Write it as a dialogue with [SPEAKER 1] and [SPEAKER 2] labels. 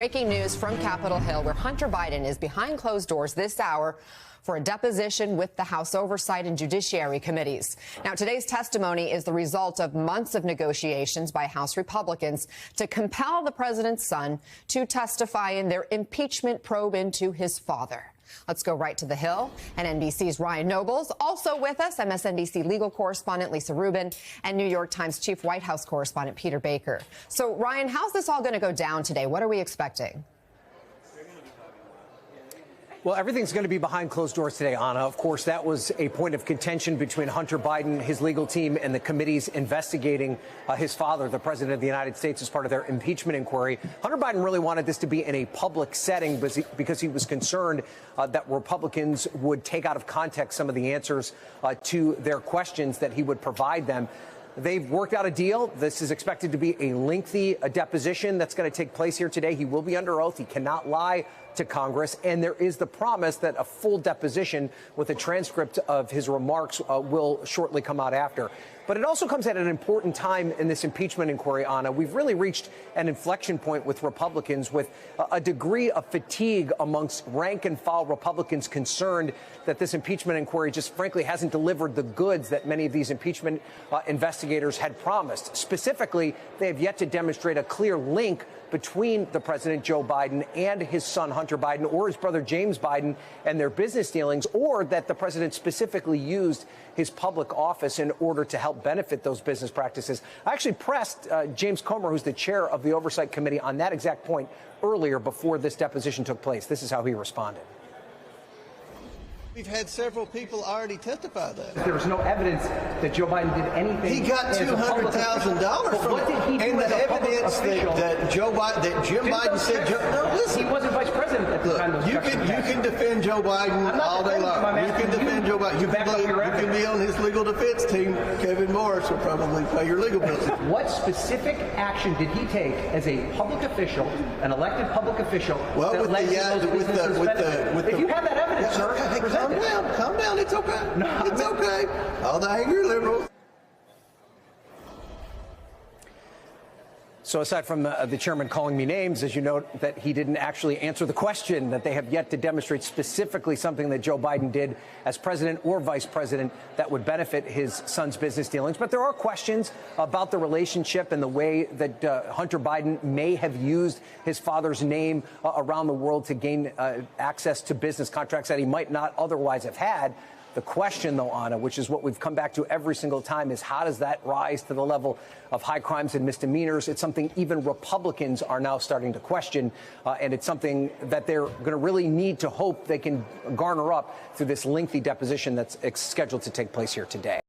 [SPEAKER 1] Breaking news from Capitol Hill, where Hunter Biden is behind closed doors this hour for a deposition with the House Oversight and Judiciary Committees. Now, today's testimony is the result of months of negotiations by House Republicans to compel the president's son to testify in their impeachment probe into his father. Let's go right to the Hill. And NBC's Ryan Nobles also with us, MSNBC legal correspondent Lisa Rubin, and New York Times chief White House correspondent Peter Baker. So, Ryan, how's this all going to go down today? What are we expecting?
[SPEAKER 2] Well, everything's going to be behind closed doors today, Anna. Of course, that was a point of contention between Hunter Biden, his legal team, and the committees investigating his father, the president of the United States, as part of their impeachment inquiry. Hunter Biden really wanted this to be in a public setting because he was concerned that Republicans would take out of context some of the answers to their questions that he would provide them. They've worked out a deal. This is expected to be a lengthy deposition that's going to take place here today. He will be under oath. He cannot lie to Congress. And there is the promise that a full deposition with a transcript of his remarks will shortly come out after. But it also comes at an important time in this impeachment inquiry, Anna. We've really reached an inflection point with Republicans, with a degree of fatigue amongst rank and file Republicans concerned that this impeachment inquiry just frankly hasn't delivered the goods that many of these impeachment investigators had promised. Specifically, they have yet to demonstrate a clear link between the president, Joe Biden, and his son, Hunter Biden, or his brother, James Biden, and their business dealings, or that the president specifically used his public office in order to help benefit those business practices. I actually pressed James Comer, who's the chair of the Oversight Committee, on that exact point earlier before this deposition took place. This is how he responded.
[SPEAKER 3] We've had several people already testify that.
[SPEAKER 2] There was no evidence that Joe Biden did anything.
[SPEAKER 3] He got $200,000 from
[SPEAKER 2] what did he do
[SPEAKER 3] and
[SPEAKER 2] as
[SPEAKER 3] the
[SPEAKER 2] a public
[SPEAKER 3] evidence
[SPEAKER 2] official?
[SPEAKER 3] that Jim Biden said. No, listen.
[SPEAKER 2] He wasn't vice president at the time.
[SPEAKER 3] You can defend Joe Biden all day long. You can defend Joe Biden. You can be on his legal defense team. Kevin Morris will probably pay your legal bills.
[SPEAKER 4] What specific action did he take as a public official, an elected public official?
[SPEAKER 3] Well,
[SPEAKER 4] that if you have that evidence, sir, present it.
[SPEAKER 3] Calm down. It's okay. No, it's okay. All the angry liberals.
[SPEAKER 2] So aside from the chairman calling me names, as you note, that he didn't actually answer the question, that they have yet to demonstrate specifically something that Joe Biden did as president or vice president that would benefit his son's business dealings. But there are questions about the relationship and the way that Hunter Biden may have used his father's name around the world to gain access to business contracts that he might not otherwise have had. The question, though, Anna, which is what we've come back to every single time, is how does that rise to the level of high crimes and misdemeanors? It's something even Republicans are now starting to question, and it's something that they're going to really need to hope they can garner up through this lengthy deposition that's scheduled to take place here today.